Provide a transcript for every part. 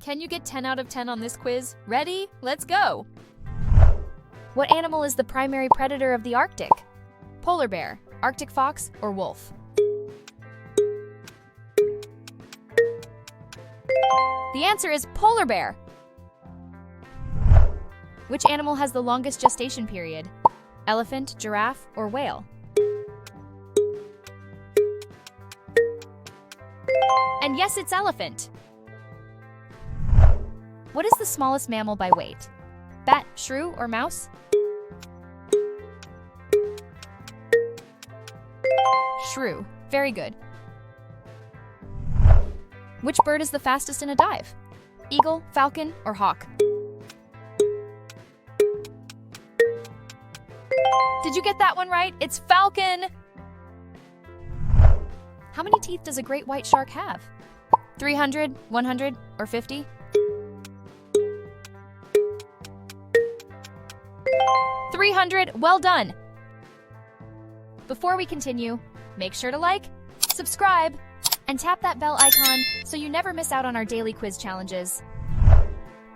Can you get 10 out of 10 on this quiz? Ready? Let's go! What animal is the primary predator of the Arctic? Polar bear, Arctic fox, or wolf? The answer is polar bear. Which animal has the longest gestation period? Elephant, giraffe, or whale? And yes, it's elephant. What is the smallest mammal by weight? Bat, shrew, or mouse? Shrew. Very good. Which bird is the fastest in a dive? Eagle, falcon, or hawk? Did you get that one right? It's falcon! How many teeth does a great white shark have? 300, 100, or 50? 300, well done! Before we continue, make sure to like, subscribe, and tap that bell icon so you never miss out on our daily quiz challenges.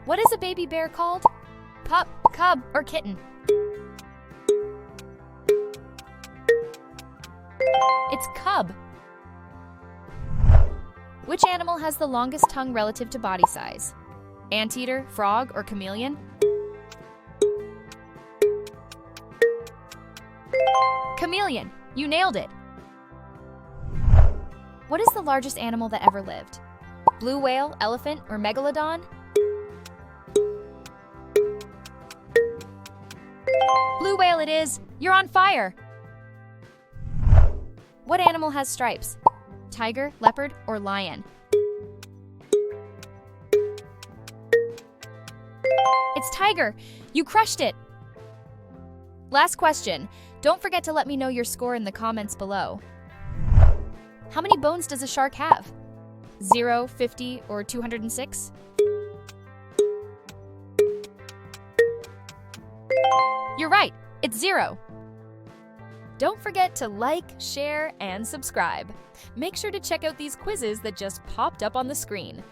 What is a baby bear called? Pup, cub, or kitten? It's cub. Which animal has the longest tongue relative to body size? Anteater, frog, or chameleon? Chameleon. You nailed it. What is the largest animal that ever lived? Blue whale, elephant, or megalodon? Blue whale it is. You're on fire. What animal has stripes? Tiger, leopard, or lion? It's tiger. You crushed it. Last question. Don't forget to let me know your score in the comments below. How many bones does a shark have? 0, 50, or 206? You're right. It's 0. Don't forget to like, share, and subscribe. Make sure to check out these quizzes that just popped up on the screen.